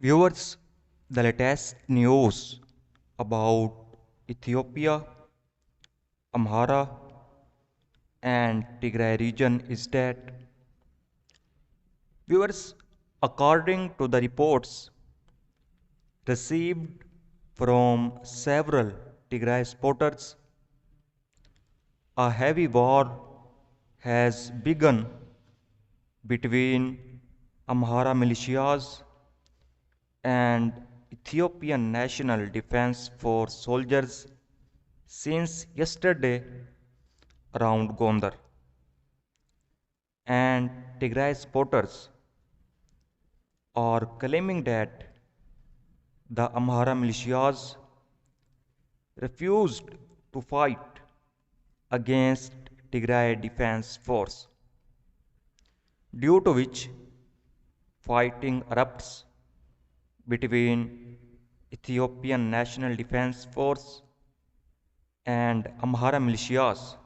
Viewers, the latest news about Ethiopia, Amhara, and Tigray region is that viewers, according to the reports received from several Tigray supporters, a heavy war has begun between Amhara militias and Ethiopian National Defense Force soldiers since yesterday around Gondar. And Tigray supporters are claiming that the Amhara militias refused to fight against Tigray Defense Force, due to which fighting erupts between Ethiopian National Defense Force and Amhara militias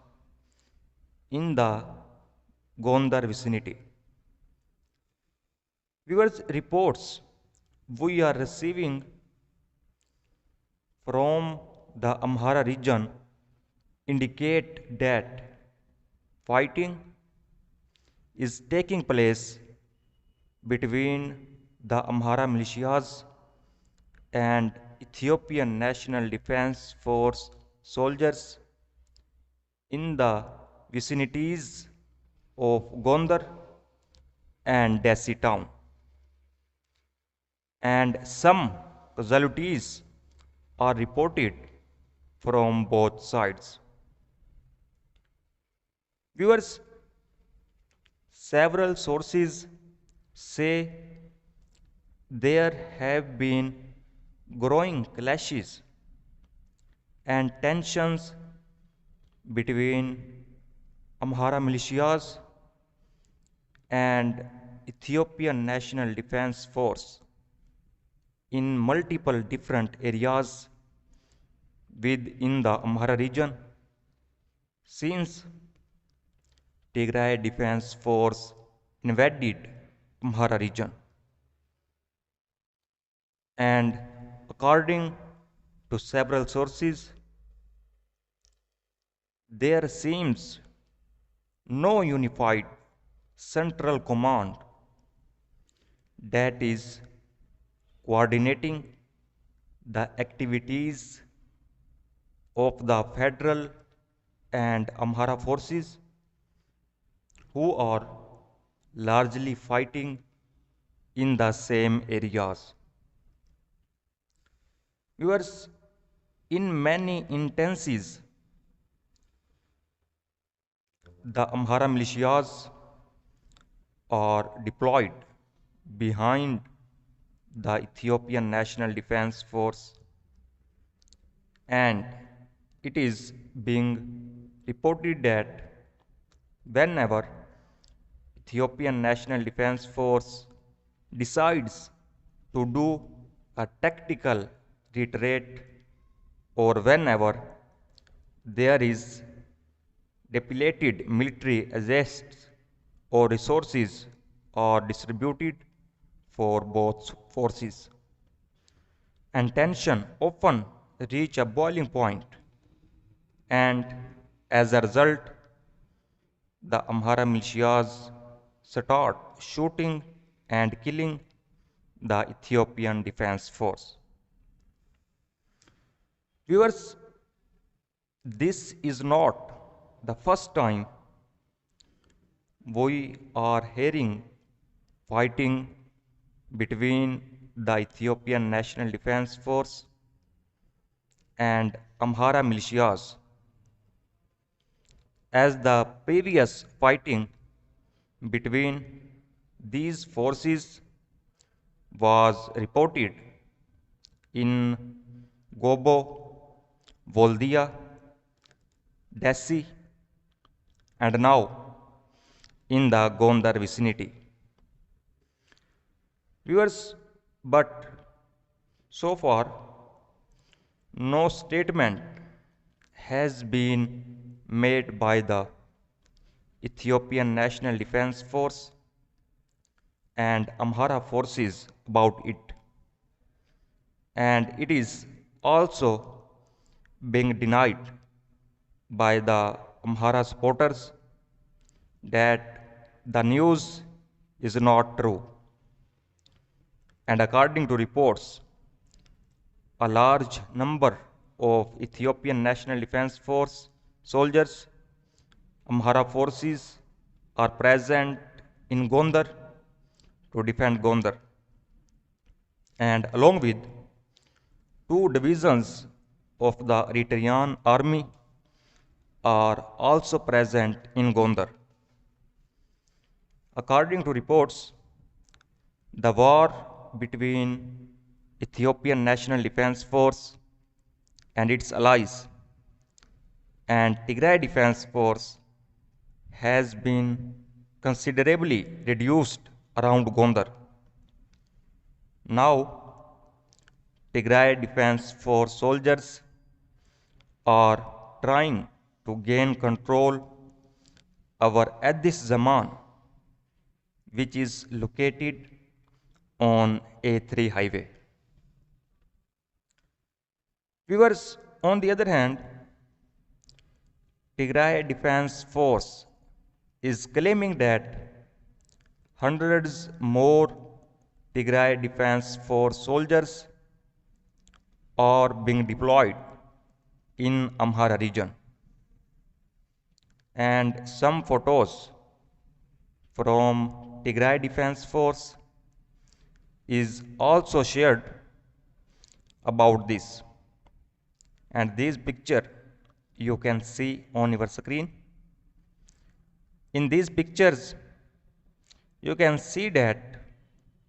in the Gondar vicinity. Viewers, reports we are receiving from the Amhara region indicate that fighting is taking place between the Amhara militias and Ethiopian National Defense Force soldiers in the vicinities of Gondar and Dessie town. And some casualties are reported from both sides. Viewers, several sources say there have been growing clashes and tensions between Amhara militias and Ethiopian National Defense Force in multiple different areas within the Amhara region since Tigray Defense Force invaded Amhara region. And according to several sources, there seems no unified central command that is coordinating the activities of the federal and Amhara forces who are largely fighting in the same areas. Viewers, in many instances, the Amhara militias are deployed behind the Ethiopian National Defense Force, and it is being reported that whenever Ethiopian National Defense Force decides to do a tactical retreat, or whenever there is depleted military assets or resources are distributed for both forces, and tension often reach a boiling point, and as a result the Amhara militias start shooting and killing the Ethiopian Defense Force. Viewers, this is not the first time we are hearing fighting between the Ethiopian National Defense Force and Amhara militias, as the previous fighting between these forces was reported in Gobo, Voldia, Dessie, and now in the Gondar vicinity. Viewers, but so far no statement has been made by the Ethiopian National Defense Force and Amhara forces about it. and it is also being denied by the Amhara supporters that the news is not true. And according to reports, a large number of Ethiopian National Defense Force soldiers, Amhara forces, are present in Gondar to defend Gondar. And along with two divisions of the Eritrean army are also present in Gondar. According to reports, the war between Ethiopian National Defense Force and its allies and Tigray Defense Force has been considerably reduced around Gondar. Now, Tigray Defense Force soldiers are trying to gain control over Addis Zaman, which is located on A3 highway. Viewers, on the other hand, Tigray Defense Force is claiming that hundreds more Tigray Defense Force soldiers are being deployed in Amhara region. And some photos from Tigray Defense Force is also shared about this. And this picture you can see on your screen. In these pictures, you can see that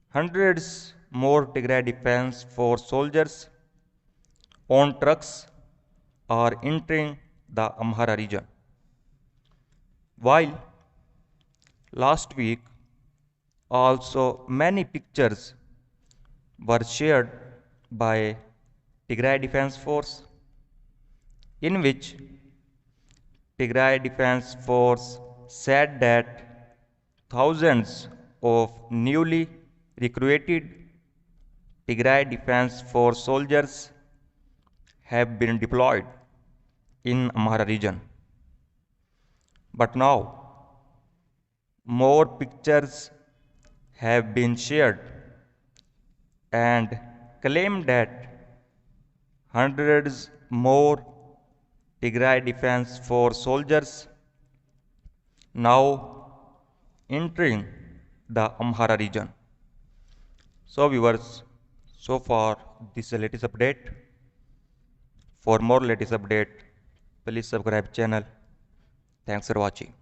hundreds more Tigray Defense Force soldiers on trucks are entering the Amhara region. While last week also many pictures were shared by Tigray Defense Force in which Tigray Defense Force said that thousands of newly recruited Tigray Defense Force soldiers have been deployed in Amhara region. But now, more pictures have been shared and claim that hundreds more Tigray Defense Force soldiers now entering the Amhara region. So viewers, so far this is the latest update. For more latest update, please subscribe channel. Thanks for watching.